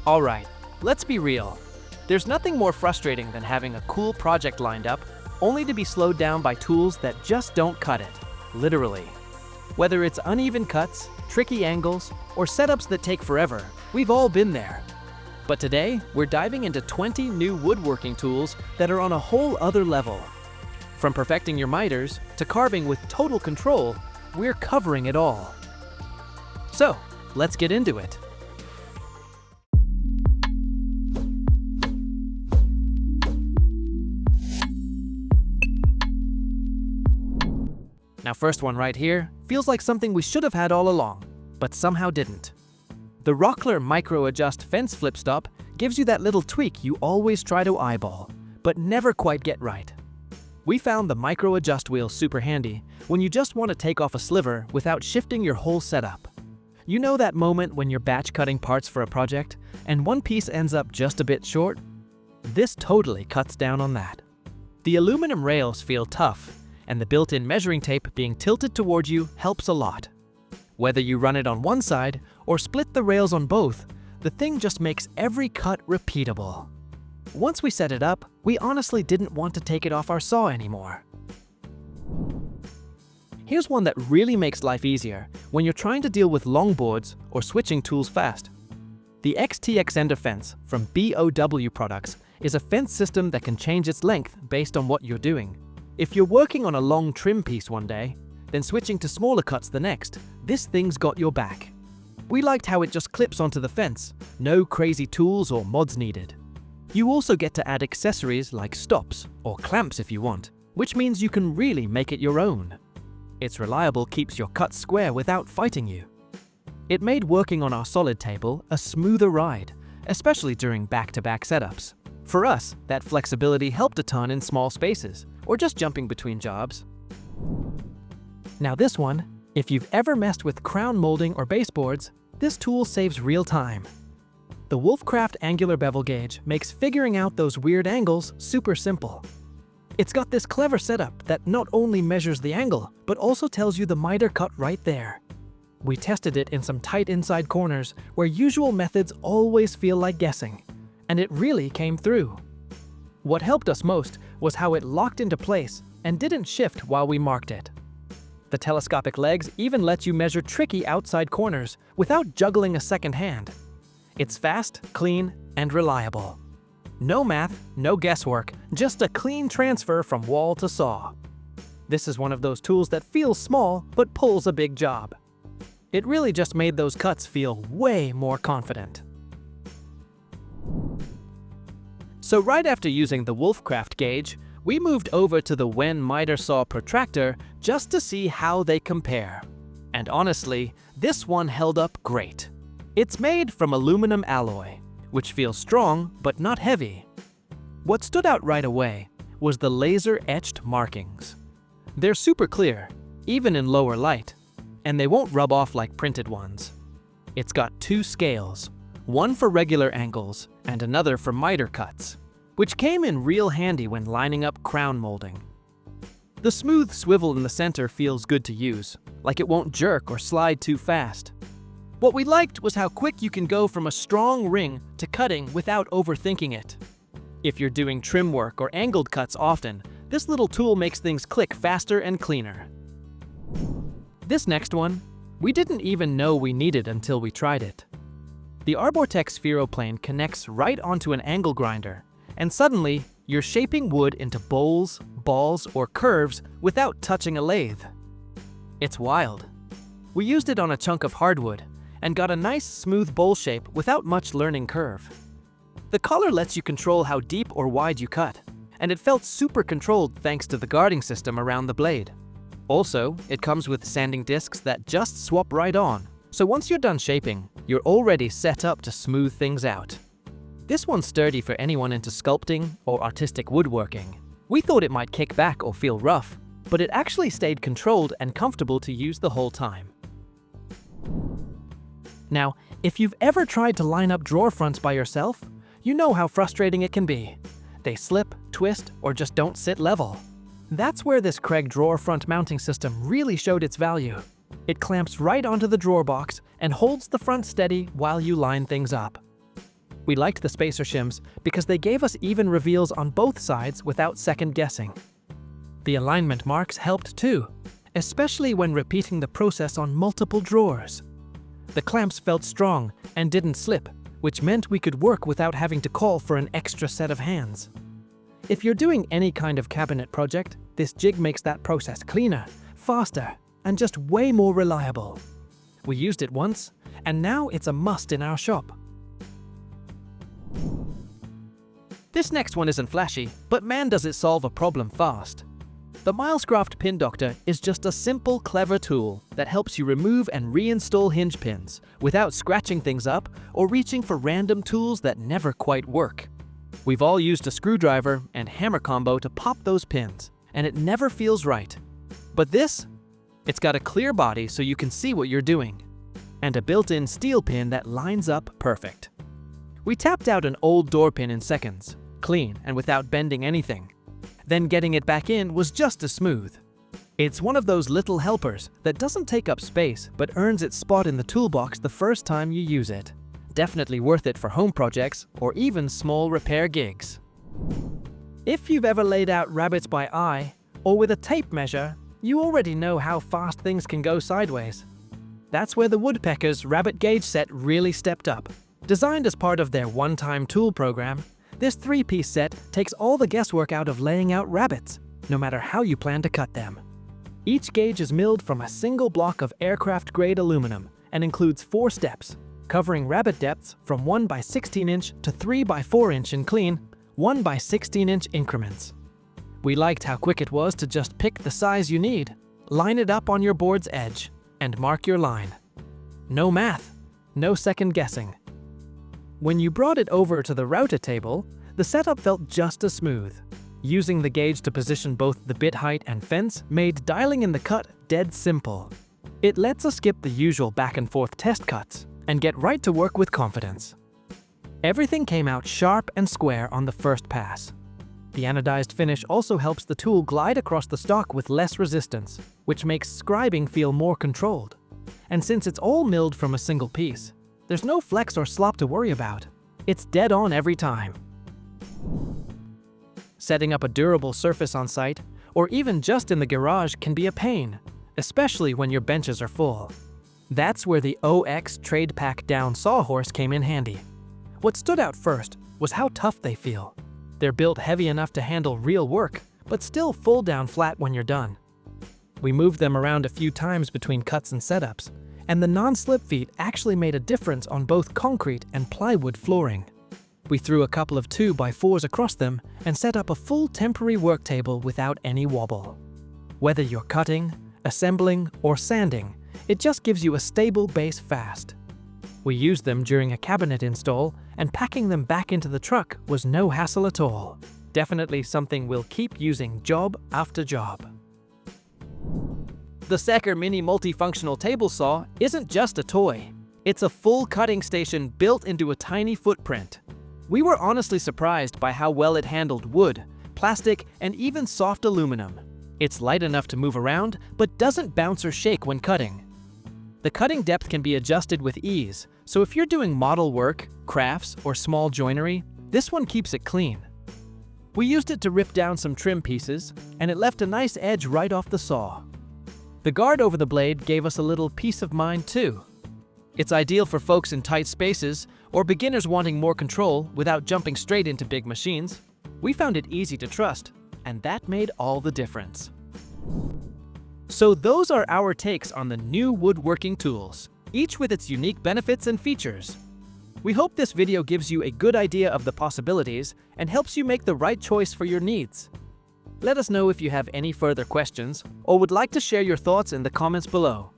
Alright, let's be real. There's nothing more frustrating than having a cool project lined up, only to be slowed down by tools that just don't cut it, literally. Whether it's uneven cuts, tricky angles, or setups that take forever, we've all been there. But today, we're diving into 20 new woodworking tools that are on a whole other level. From perfecting your miters to carving with total control, we're covering it all. So, let's get into it. Now, first one right here feels like something we should have had all along, but somehow didn't. The Rockler Micro Adjust Fence Flip Stop gives you that little tweak you always try to eyeball, but never quite get right. We found the Micro Adjust wheel super handy when you just want to take off a sliver without shifting your whole setup. You know that moment when you're batch cutting parts for a project and one piece ends up just a bit short? This totally cuts down on that. The aluminum rails feel tough, and the built-in measuring tape being tilted toward you helps a lot. Whether you run it on one side or split the rails on both, the thing just makes every cut repeatable. Once we set it up, we honestly didn't want to take it off our saw anymore. Here's one that really makes life easier when you're trying to deal with long boards or switching tools fast. The XTENDER fence from BOW Products is a fence system that can change its length based on what you're doing. If you're working on a long trim piece one day, then switching to smaller cuts the next, this thing's got your back. We liked how it just clips onto the fence, no crazy tools or mods needed. You also get to add accessories like stops or clamps if you want, which means you can really make it your own. It's reliable, keeps your cuts square without fighting you. It made working on our solid table a smoother ride, especially during back-to-back setups. For us, that flexibility helped a ton in small spaces, or just jumping between jobs. Now this one, if you've ever messed with crown molding or baseboards, this tool saves real time. The Wolfcraft angular bevel gauge makes figuring out those weird angles super simple. It's got this clever setup that not only measures the angle, but also tells you the miter cut right there. We tested it in some tight inside corners where usual methods always feel like guessing, and it really came through. What helped us most was how it locked into place and didn't shift while we marked it. The telescopic legs even let you measure tricky outside corners without juggling a second hand. It's fast, clean, and reliable. No math, no guesswork, just a clean transfer from wall to saw. This is one of those tools that feels small but pulls a big job. It really just made those cuts feel way more confident. So right after using the Wolfcraft gauge, we moved over to the WEN Miter Saw Protractor just to see how they compare. And honestly, this one held up great. It's made from aluminum alloy, which feels strong but not heavy. What stood out right away was the laser-etched markings. They're super clear, even in lower light, and they won't rub off like printed ones. It's got two scales, one for regular angles and another for miter cuts, which came in real handy when lining up crown molding. The smooth swivel in the center feels good to use, like it won't jerk or slide too fast. What we liked was how quick you can go from a strong ring to cutting without overthinking it. If you're doing trim work or angled cuts often, this little tool makes things click faster and cleaner. This next one, we didn't even know we needed until we tried it. The Arbortech SpheroPlane connects right onto an angle grinder, and suddenly, you're shaping wood into bowls, balls, or curves without touching a lathe. It's wild. We used it on a chunk of hardwood, and got a nice smooth bowl shape without much learning curve. The collar lets you control how deep or wide you cut, and it felt super controlled thanks to the guarding system around the blade. Also, it comes with sanding discs that just swap right on, so once you're done shaping, you're already set up to smooth things out. This one's sturdy for anyone into sculpting or artistic woodworking. We thought it might kick back or feel rough, but it actually stayed controlled and comfortable to use the whole time. Now, if you've ever tried to line up drawer fronts by yourself, you know how frustrating it can be. They slip, twist, or just don't sit level. That's where this Kreg drawer front mounting system really showed its value. It clamps right onto the drawer box and holds the front steady while you line things up. We liked the spacer shims because they gave us even reveals on both sides without second guessing. The alignment marks helped too, especially when repeating the process on multiple drawers. The clamps felt strong and didn't slip, which meant we could work without having to call for an extra set of hands. If you're doing any kind of cabinet project, this jig makes that process cleaner, faster, and just way more reliable. We used it once, and now it's a must in our shop. This next one isn't flashy, but man does it solve a problem fast. The Milescraft PinDoctor is just a simple, clever tool that helps you remove and reinstall hinge pins without scratching things up or reaching for random tools that never quite work. We've all used a screwdriver and hammer combo to pop those pins, and it never feels right. But this? It's got a clear body so you can see what you're doing, and a built-in steel pin that lines up perfect. We tapped out an old door pin in seconds, clean and without bending anything. Then getting it back in was just as smooth. It's one of those little helpers that doesn't take up space but earns its spot in the toolbox the first time you use it. Definitely worth it for home projects or even small repair gigs. If you've ever laid out rabbets by eye or with a tape measure, you already know how fast things can go sideways. That's where the Woodpeckers Rabbet gauge set really stepped up. Designed as part of their one-time tool program, this 3-piece set takes all the guesswork out of laying out rabbets, no matter how you plan to cut them. Each gauge is milled from a single block of aircraft-grade aluminum and includes 4 steps, covering rabbet depths from 1 by 16 inch to 3 by 4 inch in clean, 1 by 16 inch increments. We liked how quick it was to just pick the size you need, line it up on your board's edge, and mark your line. No math, no second guessing. When you brought it over to the router table, the setup felt just as smooth. Using the gauge to position both the bit height and fence made dialing in the cut dead simple. It lets us skip the usual back and forth test cuts and get right to work with confidence. Everything came out sharp and square on the first pass. The anodized finish also helps the tool glide across the stock with less resistance, which makes scribing feel more controlled. And since it's all milled from a single piece, there's no flex or slop to worry about. It's dead on every time. Setting up a durable surface on site, or even just in the garage, can be a pain, especially when your benches are full. That's where the OX Trade Pack Down Sawhorse came in handy. What stood out first was how tough they feel. They're built heavy enough to handle real work, but still fold down flat when you're done. We moved them around a few times between cuts and setups, and the non-slip feet actually made a difference on both concrete and plywood flooring. We threw a couple of 2x4s across them and set up a full temporary work table without any wobble. Whether you're cutting, assembling, or sanding, it just gives you a stable base fast. We used them during a cabinet install, and packing them back into the truck was no hassle at all. Definitely something we'll keep using job after job. The Secker Mini Multifunctional Table Saw isn't just a toy. It's a full cutting station built into a tiny footprint. We were honestly surprised by how well it handled wood, plastic, and even soft aluminum. It's light enough to move around, but doesn't bounce or shake when cutting. The cutting depth can be adjusted with ease, so if you're doing model work, crafts, or small joinery, this one keeps it clean. We used it to rip down some trim pieces, and it left a nice edge right off the saw. The guard over the blade gave us a little peace of mind too. It's ideal for folks in tight spaces or beginners wanting more control without jumping straight into big machines. We found it easy to trust, and that made all the difference. So those are our takes on the new woodworking tools, each with its unique benefits and features. We hope this video gives you a good idea of the possibilities and helps you make the right choice for your needs. Let us know if you have any further questions or would like to share your thoughts in the comments below.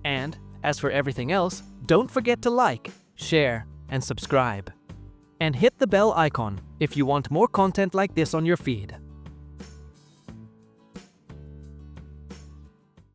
And, as for everything else, don't forget to like, share, and subscribe. And hit the bell icon if you want more content like this on your feed.